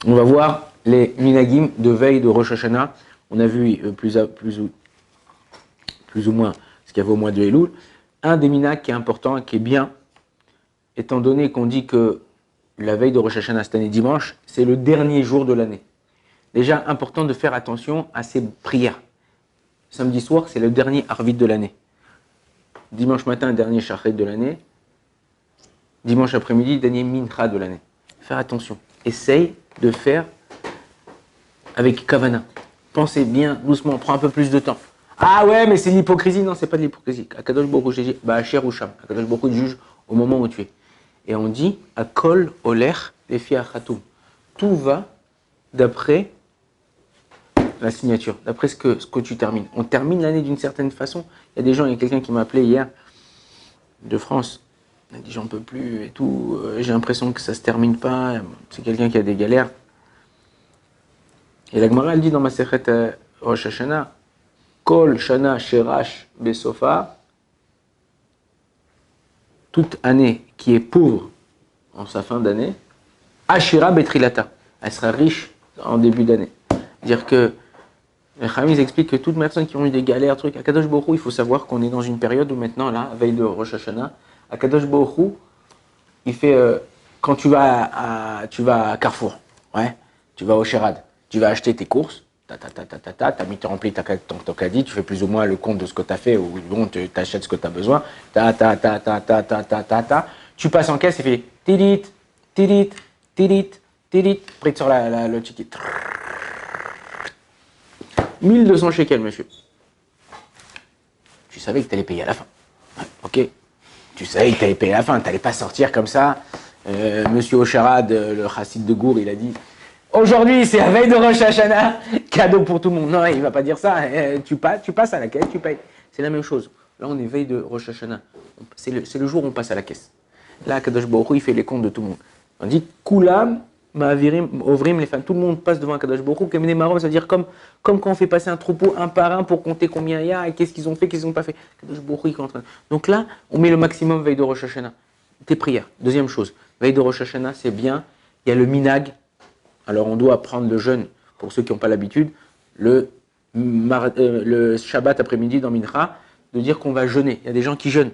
On va voir les minagim de veille de Rosh Hashanah. On a vu plus ou moins ce qu'il y avait au mois de Elul. Un des minags qui est important et qui est bien, étant donné qu'on dit que la veille de Rosh Hashanah, cette année dimanche, c'est le dernier jour de l'année. Déjà, important de faire attention à ces prières. Samedi soir, c'est le dernier arvit de l'année. Dimanche matin, dernier shachet de l'année. Dimanche après-midi, dernier mincha de l'année. Faire attention. Essaye de faire avec kavana. Pensez bien, doucement, prends un peu plus de temps. Ah ouais, mais c'est de l'hypocrisie. Non, c'est pas de l'hypocrisie. Akadosh Baruch Hu, j'ai dit, Ba'asher ou Sham. Akadosh Baruch Hu juge au moment où tu es. Et on dit, Akol Oler Lefi Achatum. Tout va d'après la signature, d'après ce que tu termines. On termine l'année d'une certaine façon. Il y a des gens, il y a quelqu'un qui m'a appelé hier de France. Il a dit j'en peux plus et tout. J'ai l'impression que ça se termine pas. C'est quelqu'un qui a des galères. Et la Gemara elle dit dans ma Sechet Rosh Hashanah, Kol Shana Sherash Besofa, toute année qui est pauvre en sa fin d'année, Ashira Betrilata, elle sera riche en début d'année. Dire que les Chamis expliquent que toute personne qui ont eu des galères, trucs, à Kadosh Baruch Hu, il faut savoir qu'on est dans une période où maintenant, là, veille de Rosh Hashanah, à Kadosh Baruch Hu, il fait, quand tu vas à Carrefour, ouais, tu vas au Sherad, tu vas acheter tes courses, t'as mis, tu remplis ton caddie, tu fais plus ou moins le compte de ce que tu as fait, ou bon, tu achètes ce que tu as besoin, tu passes en caisse et fait, tilit, tilit, tilit, tilit, après sur le ticket. 1200 shekels, monsieur. Tu savais que tu allais payer à la fin. Ok. Tu savais que tu allais payer à la fin. Tu n'allais pas sortir comme ça. Monsieur Ocharad, le chassid de Gour, il a dit aujourd'hui, c'est la veille de Rosh Hashanah, cadeau pour tout le monde. Non, il ne va pas dire ça. Tu passes à la caisse, tu payes. C'est la même chose. Là, on est veille de Rosh Hashanah. C'est le jour où on passe à la caisse. Là, Kadosh Baruch Hu, il fait les comptes de tout le monde. On dit Kulam. Ovrim, les femmes, tout le monde passe devant Kadosh Baruch Hu. Kemene Marom, ça veut dire comme quand on fait passer un troupeau un par un pour compter combien il y a et qu'est-ce qu'ils ont fait, qu'est-ce qu'ils n'ont pas fait. Kadosh Baruch Hu est en train. Donc là, on met le maximum veille de Rosh Hashanah. Tes prières. Deuxième chose, veille de Rosh Hashanah, c'est bien. Il y a le minag. Alors on doit prendre le jeûne, pour ceux qui n'ont pas l'habitude, le Shabbat après-midi dans Mincha, de dire qu'on va jeûner. Il y a des gens qui jeûnent.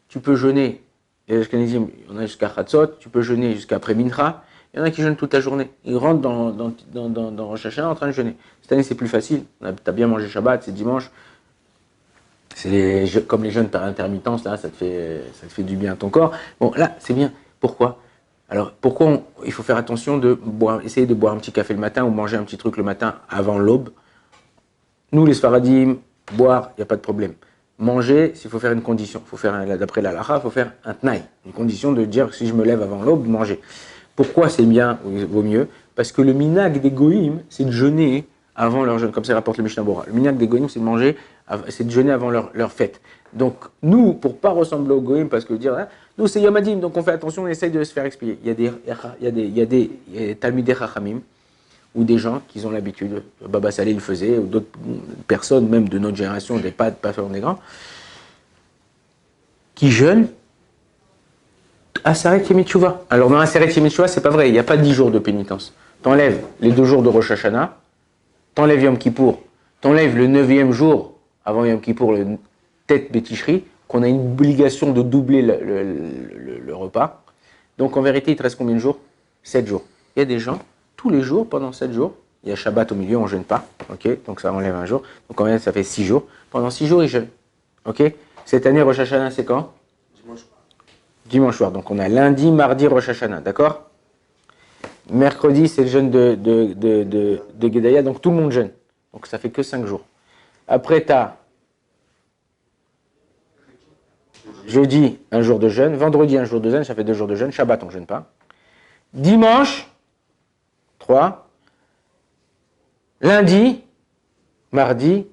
Tu peux jeûner, il y en a jusqu'à Chatzot, tu peux jeûner jusqu'à après Mincha. Il y en a qui jeûnent toute la journée. Ils rentrent dans Rosh Hashanah en train de jeûner. Cette année, c'est plus facile. Tu as bien mangé Shabbat, c'est dimanche. C'est comme les jeûnes par intermittence, là, ça te fait du bien à ton corps. Bon, là, c'est bien. Pourquoi? Alors, pourquoi il faut faire attention de essayer de boire un petit café le matin ou manger un petit truc le matin avant l'aube? Nous, les Sfaradim, boire, il n'y a pas de problème. Manger, s'il faut faire une condition. D'après la halakha, il faut faire un tnaï. Une condition de dire si je me lève avant l'aube, manger. Pourquoi c'est bien ou vaut mieux? Parce que le minag des goïms, c'est de jeûner avant leur jeûne, comme ça rapporte le Mishnah Bora. Le minag des goïms, c'est de manger, c'est de jeûner avant leur fête. Donc nous, pour ne pas ressembler aux goïms, parce que dire, hein, nous c'est Yom Hadim, donc on fait attention, on essaye de se faire expliquer. Il y a des Talmidei Chachamim, ou des gens qui ont l'habitude, Baba Salé le faisait, ou d'autres personnes, même de notre génération, des pas faire des grands, qui jeûnent Aseret Yemei Teshuvah. Alors dans Aseret Yemei Teshuvah, c'est pas vrai, il n'y a pas 10 jours de pénitence. T'enlèves les 2 jours de Rosh Hashanah, t'enlèves Yom Kippour, t'enlèves le 9e jour avant Yom Kippour, le Tet Betishri, qu'on a une obligation de doubler le repas. Donc en vérité, il te reste combien de jours? 7 jours. Il y a des gens, tous les jours, pendant 7 jours, il y a Shabbat au milieu, on ne jeûne pas, ok? Donc ça enlève un jour. Donc en vérité, ça fait 6 jours. Pendant 6 jours, ils jeûnent, ok? Cette année, Rosh Hashanah, c'est quand? Dimanche soir. Donc on a lundi, mardi, Rosh Hashanah, d'accord? Mercredi, c'est le jeûne de Gedaya, donc tout le monde jeûne. Donc ça fait que 5 jours. Après, tu as jeudi, un jour de jeûne. Vendredi, un jour de jeûne, ça fait 2 jours de jeûne. Shabbat, on ne jeûne pas. Dimanche, 3. Lundi, mardi,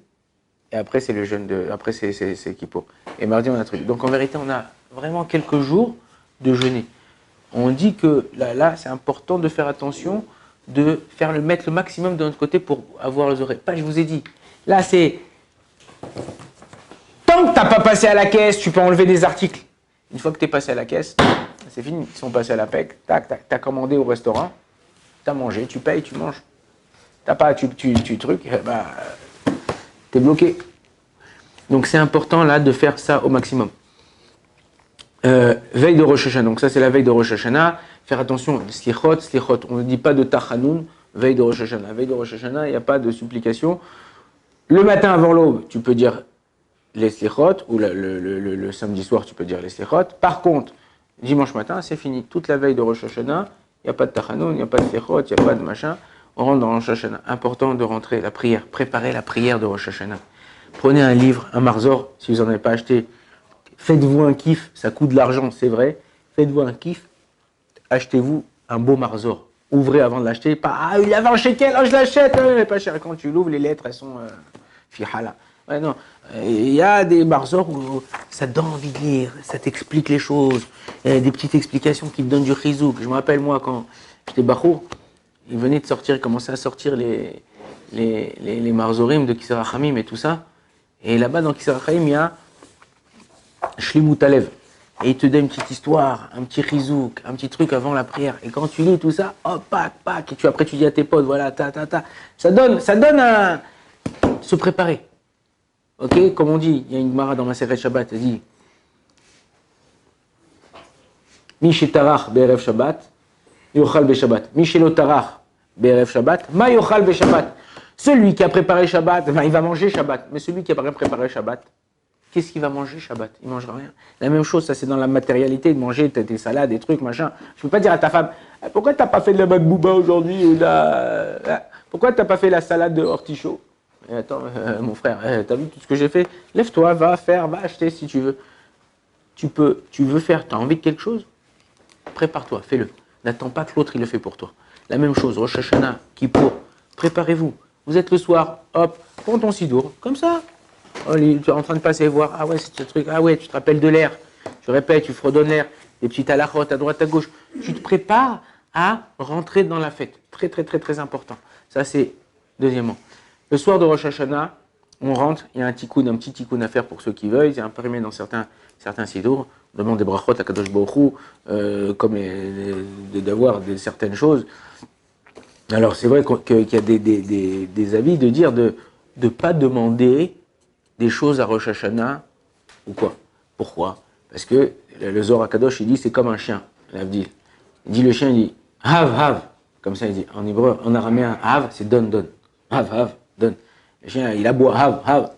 et après c'est le jeûne après c'est Kippour. Et mardi, on a un truc. Donc en vérité, on a vraiment quelques jours de jeûner. On dit que là c'est important de faire attention, de mettre le maximum de notre côté pour avoir les oreilles. Pas, je vous ai dit, là c'est, tant que tu n'as pas passé à la caisse, tu peux enlever des articles. Une fois que tu es passé à la caisse, c'est fini, ils sont passés à la PEC, tac, tac, tu as commandé au restaurant, Tu as mangé, tu payes, tu manges. T'as pas, tu truc, bah, t'es bloqué. Donc c'est important là de faire ça au maximum. Veille de Rosh Hashanah, donc ça c'est la veille de Rosh Hashanah. Faire attention, slichot, on ne dit pas de tachanoun, veille de Rosh Hashanah. Veille de Rosh Hashanah, il n'y a pas de supplication. Le matin avant l'aube, tu peux dire les slichot, ou le samedi soir, tu peux dire les slichot. Par contre, dimanche matin, c'est fini. Toute la veille de Rosh Hashanah, il n'y a pas de tachanoun, il n'y a pas de slichot, il n'y a pas de machin. On rentre dans Rosh Hashanah. Important de rentrer la prière, préparer la prière de Rosh Hashanah. Prenez un livre, un marzor, si vous n'en avez pas acheté. Faites-vous un kiff, ça coûte de l'argent, c'est vrai. Faites-vous un kiff, achetez-vous un beau marzor. Ouvrez avant de l'acheter, pas « Ah, il avait un shekel, oh, je l'achète !» Pas cher, quand tu l'ouvres, les lettres, elles sont fihala. Ouais, non, il y a des marzors où ça donne envie de lire, ça t'explique les choses. Il y a des petites explications qui te donnent du chizouk. Je me rappelle, moi, quand j'étais bachour, il venait de sortir, il commençait à sortir les marzorim de Kisar Hamim et tout ça. Et là-bas, dans Kisar Hamim, il y a Shlimut Alev. Et il te donne une petite histoire, un petit chizouk, un petit truc avant la prière. Et quand tu lis tout ça, hop, pac, et après tu dis à tes potes, voilà, Ça donne se préparer. Ok, comme on dit, il y a une Gemara dans ma Masechet Shabbat, elle dit Mi shetarach be'erev Shabbat, yochal be'Shabbat. Mi shelo tarach be'erev Shabbat, ma yochal be'Shabbat. Celui qui a préparé Shabbat, il va manger Shabbat. Mais celui qui n'a pas préparé Shabbat, qu'est-ce qu'il va manger Shabbat? Il ne mangera rien. La même chose, ça c'est dans la matérialité de manger tes salades, des trucs, machin. Je ne peux pas dire à ta femme, pourquoi tu n'as pas fait de la bakbouba aujourd'hui ou pourquoi tu n'as pas fait la salade de hortichaut? Attends, mon frère, t'as vu tout ce que j'ai fait? Lève-toi, va acheter si tu veux. Tu veux faire, tu as envie de quelque chose? Prépare-toi, fais-le. N'attends pas que l'autre il le fait pour toi. La même chose, Rosh Hashanah, Kippour, préparez-vous. Vous êtes le soir, hop, prends ton sidour, comme ça. Oh, tu es en train de passer voir, ah ouais, c'est ce truc, ah ouais, tu te rappelles de l'air. Tu répètes, tu fredonnes l'air, des petites halachot à droite, à gauche. Tu te prépares à rentrer dans la fête. Très, très, très, très important. Ça, c'est deuxièmement. Le soir de Rosh Hashanah, on rentre, il y a un petit tikkun à faire pour ceux qui veulent. Il y a un périmètre dans certains sidours. On demande des brachot à Kadosh Baruch Hu, comme d'avoir certaines choses. Alors, c'est vrai qu'il y a des avis de dire de ne pas demander des choses à Rosh Hashanah ou quoi. Pourquoi? Parce que le Zohar HaKadosh, il dit c'est comme un chien, l'Avdil. Il dit le chien, il dit hav, comme ça il dit. En hébreu, en araméen, hav, c'est donne. Hav, donne. Le chien, il aboie, hav,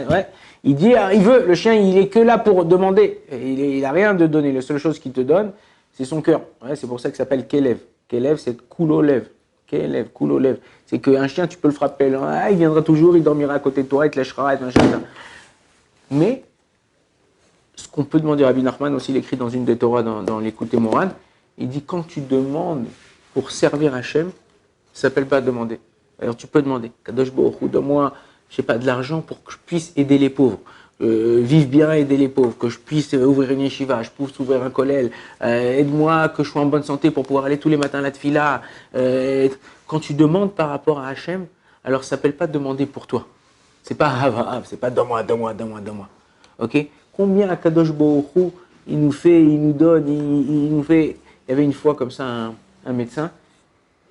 ouais. Il dit, le chien, il est que là pour demander. Il a rien de donner. La seule chose qu'il te donne, c'est son cœur. Ouais, c'est pour ça qu'il s'appelle Kelev. Kelev, c'est Kulolev. Kulolev. C'est qu'un chien, tu peux le frapper. Il viendra toujours, il dormira à côté de toi, il te lâchera, machin. Mais, ce qu'on peut demander à Rabbi Nachman, aussi, il écrit dans une des Torahs, dans l'Écoute Moran, il dit, quand tu demandes pour servir Hachem, ça s'appelle pas demander. Alors tu peux demander, Kadosh Baruch Hu, donne-moi, je sais pas, de l'argent pour que je puisse aider les pauvres, vivre bien, aider les pauvres, que je puisse ouvrir une yeshiva, je puisse ouvrir un kollel, aide-moi, que je sois en bonne santé pour pouvoir aller tous les matins à la tfila. Quand tu demandes par rapport à Hachem, alors ça s'appelle pas demander pour toi. C'est pas hav, c'est pas donne-moi. Ok? Combien à Kadosh Baruch Hu, il nous fait, il nous donne, il nous fait. Il y avait une fois comme ça un médecin.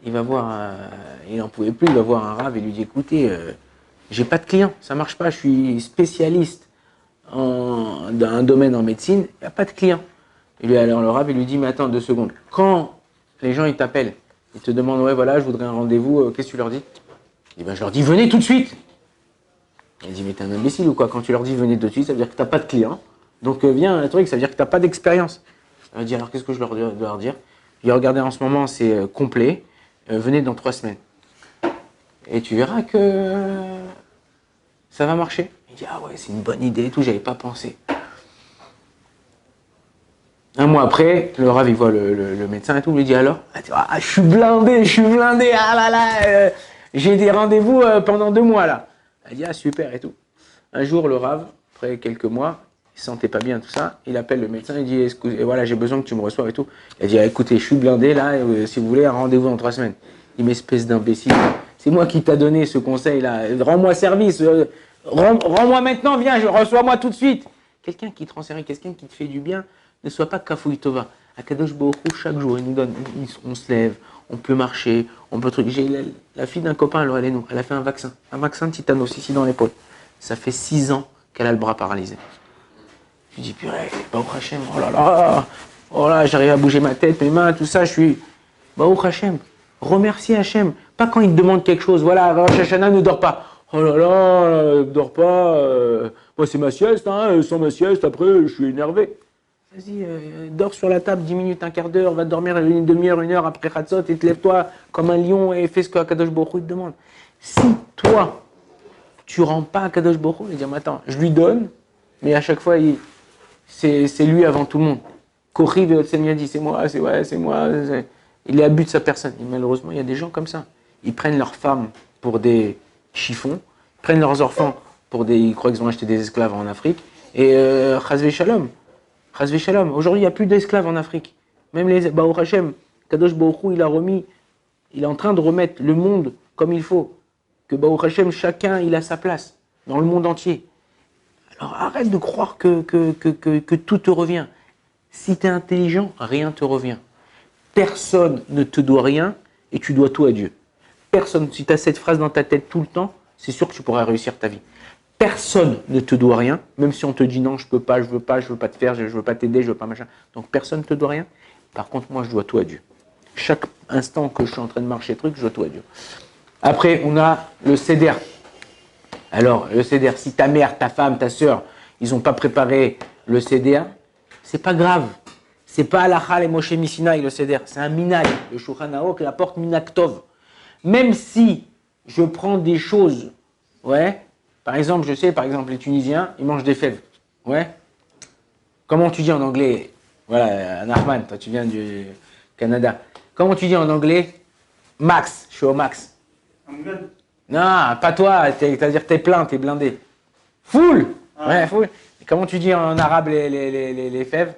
Il va voir, il n'en pouvait plus, il va voir un rave et lui dit écoutez, j'ai pas de clients, ça marche pas, je suis spécialiste dans un domaine en médecine, il n'y a pas de clients. Et lui, alors le rave, il lui dit mais attends 2 secondes, quand les gens ils t'appellent, ils te demandent ouais voilà, je voudrais un rendez-vous, qu'est-ce que tu leur dis? Il dit ben je leur dis venez tout de suite. Il dit mais t'es un imbécile ou quoi? Quand tu leur dis venez tout de suite, ça veut dire que t'as pas de clients, donc viens un truc, ça veut dire que t'as pas d'expérience. Il dit alors qu'est-ce que je dois leur dire? Il dit regardez en ce moment c'est complet. Venez dans 3 semaines. Et tu verras que ça va marcher. Il dit, ah ouais, c'est une bonne idée et tout, j'avais pas pensé. Un mois après, le Rav, il voit le médecin et tout, il lui dit alors, je suis blindé, ah là là, j'ai des rendez-vous pendant 2 mois là. Il dit, ah super et tout. Un jour, le Rav, après quelques mois, il se sentait pas bien tout ça, il appelle le médecin, il dit, voilà, j'ai besoin que tu me reçoives et tout. Il dit, écoutez, je suis blindé là, si vous voulez, un rendez-vous dans 3 semaines. Il dit, mais espèce d'imbécile, c'est moi qui t'a donné ce conseil là, rends-moi service, rends-moi maintenant, viens, reçois-moi tout de suite. Quelqu'un qui te rend service, quelqu'un qui te fait du bien, ne sois pas kafouille tova. À Kadosh Baruch Hu, chaque jour, il nous donne, on se lève, on peut marcher, on peut truc. J'ai la fille d'un copain, alors elle a fait un vaccin de tétanos ici dans l'épaule. Ça fait 6 ans qu'elle a le bras paralysé. Je dis, purée, Baruch Hashem, oh là, j'arrive à bouger ma tête, mes mains, tout ça, je suis, Baruch Hashem, remercie Hashem. Pas quand il te demande quelque chose, voilà, Rosh Hashanah, ne dors pas. Oh là là, ne dors pas, moi c'est ma sieste, hein, sans ma sieste, après, je suis énervé. Vas-y, dors sur la table 10 minutes, un quart d'heure, va dormir une demi-heure, 1 heure après Khatzot et te lève-toi comme un lion et fais ce que Akadosh Baruch Hu te demande. Si toi, tu rends pas Akadosh Baruch Hu, il dit, mais attends, je lui donne, mais à chaque fois, c'est lui avant tout le monde. Kochi de Seigneur dit, c'est moi. Il est à but de sa personne. Et malheureusement, il y a des gens comme ça. Ils prennent leurs femmes pour des chiffons, ils prennent leurs enfants pour des. Ils croient qu'ils ont acheté des esclaves en Afrique. Et Chazvé Shalom. Aujourd'hui, il n'y a plus d'esclaves en Afrique. Même les Baruch Hashem, Kadosh Baruch Hu, il est en train de remettre le monde comme il faut. Que Baruch Hashem, chacun, il a sa place dans le monde entier. Alors arrête de croire que tout te revient. Si tu es intelligent, rien te revient. Personne ne te doit rien et tu dois tout à Dieu. Personne, si tu as cette phrase dans ta tête tout le temps, c'est sûr que tu pourras réussir ta vie. Personne ne te doit rien, même si on te dit non, je peux pas, je veux pas te faire, je veux pas t'aider, je veux pas machin. Donc personne ne te doit rien. Par contre, moi, je dois tout à Dieu. Chaque instant que je suis en train de marcher truc, je dois tout à Dieu. Après, on a le Seder. Alors, le Seder, si ta mère, ta femme, ta sœur, ils n'ont pas préparé le Seder, c'est pas grave. C'est pas Halakha et Moshe Missinaï, le Seder. C'est un minag. Le Shulchan Aruch apporte minag tov. Même si je prends des choses, ouais, par exemple, je sais, les Tunisiens, ils mangent des fèves. Ouais. Comment tu dis en anglais? Voilà, Nahman, toi tu viens du Canada. Comment tu dis en anglais? Max, je suis au max. Non, pas toi, c'est-à-dire t'es plein, t'es blindé. Full. Ouais, full. Et comment tu dis en arabe les fèves?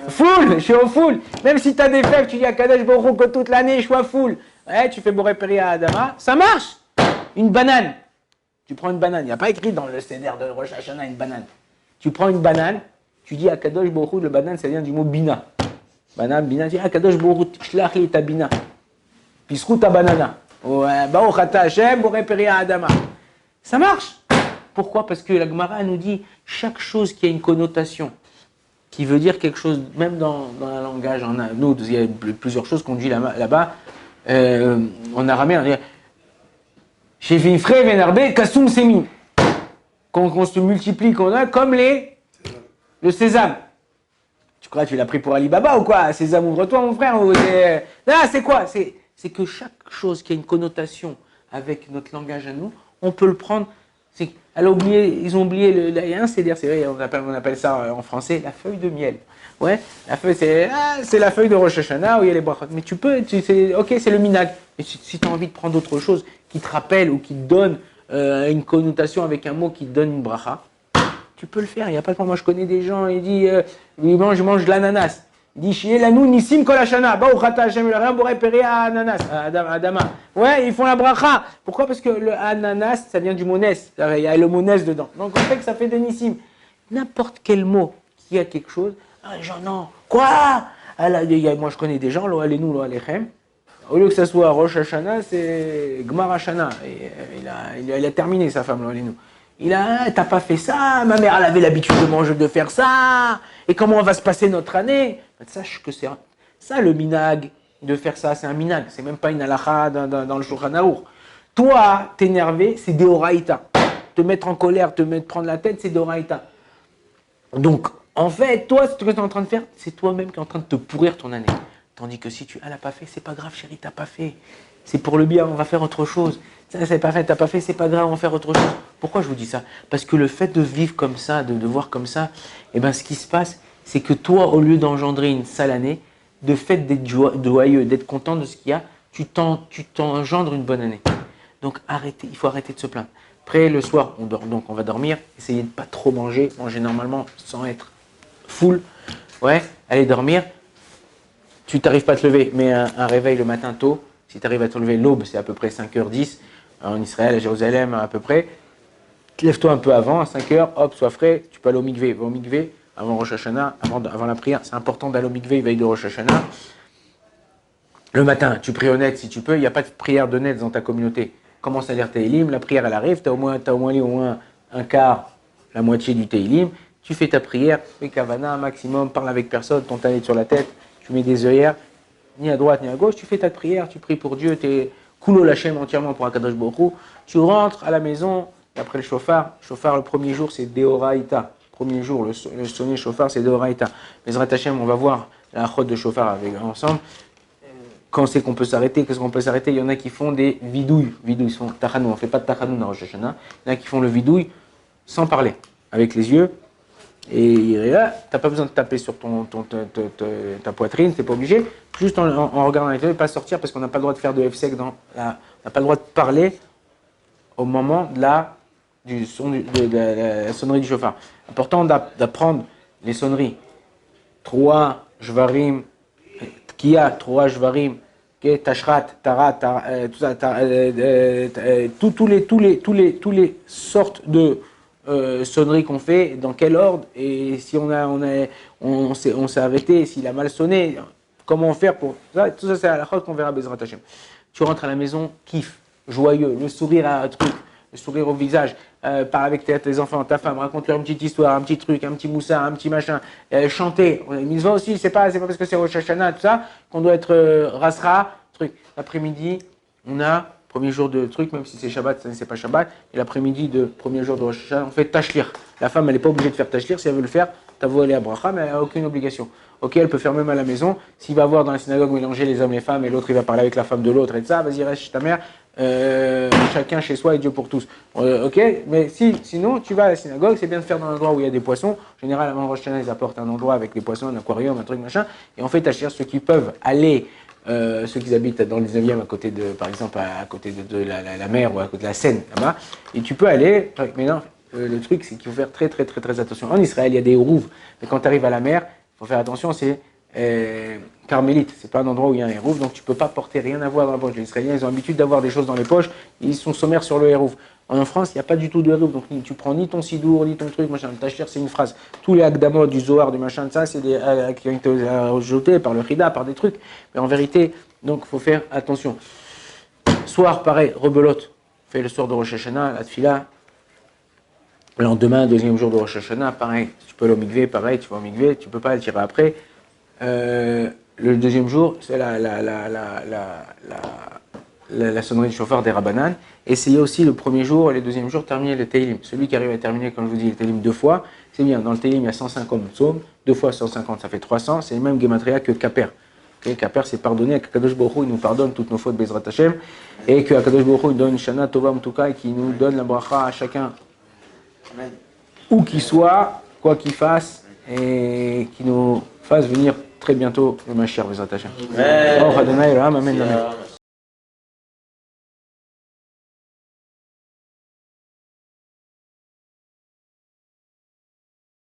Full, je suis au full. Même si t'as des fèves, tu dis à Kadesh Baruch Hu que toute l'année je sois full. Ouais, tu fais Boré Péri à Adama, ça marche. Une banane. Tu prends une banane. Il n'y a pas écrit dans le Seder de Rosh Hashanah une banane. Tu prends une banane, tu dis à Kadosh Baruch Hu, le banane ça vient du mot bina. Banane, bina, tu dis à Kadosh Baruch Hu, shlach li ta bina. Pisrou ta banana. Ouais, Baruch ata Hashem, Boré Péri à Adama. Ça marche. Pourquoi? Parce que la Gemara nous dit chaque chose qui a une connotation, qui veut dire quelque chose, même dans un langage, nous, il y a plusieurs choses qu'on dit là-bas, en araméen, on dit chez Vifre, Vénarbé, Kassoum, Semi. Quand on se multiplie, qu'on a comme le sésame. Tu crois que tu l'as pris pour Alibaba ou quoi? Sésame, ouvre-toi, mon frère. Non, c'est quoi? C'est que chaque chose qui a une connotation avec notre langage à nous, on peut le prendre. Ils ont oublié il y a un CDR, c'est vrai, on appelle ça en français la feuille de miel. Ouais, la feuille, c'est la feuille de Rosh Hashanah où il y a les brachot. Mais ok, c'est le minag. Mais si tu as envie de prendre autre chose qui te rappelle ou qui te donne une connotation avec un mot qui te donne une bracha, tu peux le faire. Il n'y a pas de problème. Moi, je connais des gens, ils disent, ils mangent de l'ananas. Il dit, Shié lanou nissim kol hashana. Baruch ata Hashem el rien boré péri à ananas, à Adama. Ouais, ils font la bracha. Pourquoi? Parce que le ananas, ça vient du mot nes. Il y a le mot nes dedans. Donc, on fait que ça fait des nissim. N'importe quel mot qui a quelque chose, les gens, non. Quoi? Moi, je connais des gens, lo alenu, lo alechem. Au lieu que ça soit Rosh Hashanah, c'est Gmar Hashanah. Il a terminé sa femme, lo alenu. T'as pas fait ça, ma mère elle avait l'habitude de faire ça, et comment va se passer notre année? Sache que c'est ça le minag, de faire ça, c'est un minag, c'est même pas une halakha dans le Shulchan Aruch. Toi, t'énerver, c'est deoraita. Te mettre en colère, prendre la tête, c'est deoraita. Donc, en fait, toi, ce que tu es en train de faire, c'est toi-même qui es en train de te pourrir ton année. Tandis que si tu l'as pas fait, c'est pas grave, chérie, t'as pas fait. C'est pour le bien, on va faire autre chose. Ça, c'est pas fait, t'as pas fait, c'est pas grave, on va faire autre chose. Pourquoi je vous dis ça? Parce que le fait de vivre comme ça, de voir comme ça, ce qui se passe, c'est que toi, au lieu d'engendrer une sale année, de fait d'être joyeux, d'être content de ce qu'il y a, tu t'engendres une bonne année. Donc il faut arrêter de se plaindre. Après, le soir, donc on va dormir, essayez de pas trop manger normalement sans être full. Ouais, allez dormir. Tu n'arrives pas à te lever, mais un réveil le matin tôt. Si tu arrives à te lever l'aube, c'est à peu près 5h10 en Israël, à Jérusalem à peu près. Lève-toi un peu avant, à 5h, hop, sois frais, tu peux aller au mikvé. Va au mikvé avant Rosh Hashanah, avant la prière. C'est important d'aller au mikvé, veille de Rosh Hashanah. Le matin, tu pries au net si tu peux. Il n'y a pas de prière de net dans ta communauté. Commence à lire Tehillim. La prière, elle arrive. Tu as au moins lu au moins un quart, la moitié du Tehillim. Tu fais ta prière, fais Kavana, maximum, parle avec personne, ton talit sur la tête, tu mets des œillères, ni à droite ni à gauche. Tu fais ta prière, tu pries pour Dieu. Tu es Kulo Lachem entièrement pour Akadosh Baruch Hu. Tu rentres à la maison, après le shofar. Shofar, le premier jour, c'est Deoraita. Premier jour, le sonnet shofar, c'est Deoraita. Bezrat Hashem, on va voir la chod de shofar ensemble. Quand c'est qu'on peut s'arrêter, qu'est-ce qu'on peut s'arrêter? Il y en a qui font des vidouilles. Vidouilles, ils font tachanou. On ne fait pas de tachanou dans Rosh Hashanah. Il y en a qui font le vidouille sans parler, avec les yeux. Et là, tu n'as pas besoin de taper sur ta poitrine, tu n'es pas obligé. Juste en regardant les yeux, pas sortir parce qu'on n'a pas le droit de faire de F-sec on n'a pas le droit de parler au moment de la sonnerie du chauffard. Important d'apprendre les sonneries. 3 jvarim, Kia, 3 jvarim, Tashrat, Tarat, tout ça, tous les sortes de sonneries qu'on fait, dans quel ordre, et si on s'est arrêté, s'il a mal sonné, comment faire pour ça, tout ça c'est à la chose qu'on verra Bezrat Hashem. Tu rentres à la maison, kiff, joyeux, le sourire à un truc, le sourire au visage, parle avec tes enfants, ta femme, raconte-leur une petite histoire, un petit truc, un petit moussa, un petit machin, chanter. Mitzvah aussi, c'est pas parce que c'est Rosh Hashanah, tout ça, qu'on doit être rasra, truc. L'après-midi, on a premier jour de truc, même si c'est Shabbat, c'est pas Shabbat, et l'après-midi de premier jour de Rosh Hashanah, on fait tashlir. La femme, elle n'est pas obligée de faire tashlir, si elle veut le faire, t'avoue aller à bracha, mais elle n'a aucune obligation. Ok, elle peut faire même à la maison. S'il va voir dans la synagogue mélanger les hommes et les femmes, et l'autre il va parler avec la femme de l'autre et de ça, vas-y reste chez ta mère, chacun chez soi et Dieu pour tous. Ok, mais sinon tu vas à la synagogue, c'est bien de faire dans un endroit où il y a des poissons. En général, avant Rosh Hashanah, ils apportent un endroit avec des poissons, un aquarium, un truc machin, et on fait tashlir ceux qui peuvent aller. Ceux qui habitent dans le 19e à côté de, par exemple, à côté de la mer ou à côté de la Seine, là-bas, et tu peux aller, mais non, le truc c'est qu'il faut faire très attention. En Israël, il y a des rouves, mais quand tu arrives à la mer, il faut faire attention, c'est carmélite, c'est pas un endroit où il y a un hérouf, donc tu peux pas porter rien à voir dans la poche. Les Israéliens, ils ont l'habitude d'avoir des choses dans les poches, ils sont sommaires sur le hérouf. En France, il n'y a pas du tout de hérouf, donc tu prends ni ton sidour, ni ton truc, machin. Le tachir, c'est une phrase. Tous les akdamot du Zohar, du machin, de ça, c'est des qui ont été ajoutés par le Chida, par des trucs. Mais en vérité, donc, il faut faire attention. Soir, pareil, rebelote. Fais le soir de Rosh Hashanah, la tfila. Le lendemain, deuxième jour de Rosh Hashanah, pareil. Tu peux aller au mikvé, pareil, tu vas au mikvé, tu peux pas le tirer après. Le deuxième jour, c'est la sonnerie du chauffeur des Rabbanan. Essayez aussi le premier jour et le deuxième jour terminer le Tehillim. Celui qui arrive à terminer, comme je vous dis, le Tehillim 2 fois, c'est bien. Dans le Tehillim, il y a 150 psaumes. 2 fois 150, ça fait 300. C'est le même gematria que Kaper. Okay, Kaper, c'est pardonner. Akadosh Baruch Hu, il nous pardonne toutes nos fautes, Bezrat Hashem. Et que Akadosh Baruch Hu donne Shana Tova Mtuka et qui nous donne la bracha à chacun. Amen. Où qu'il soit, quoi qu'il fasse, et qui nous fasse venir très bientôt le Mashiach, Bezrat Hashem. Amen. Amen.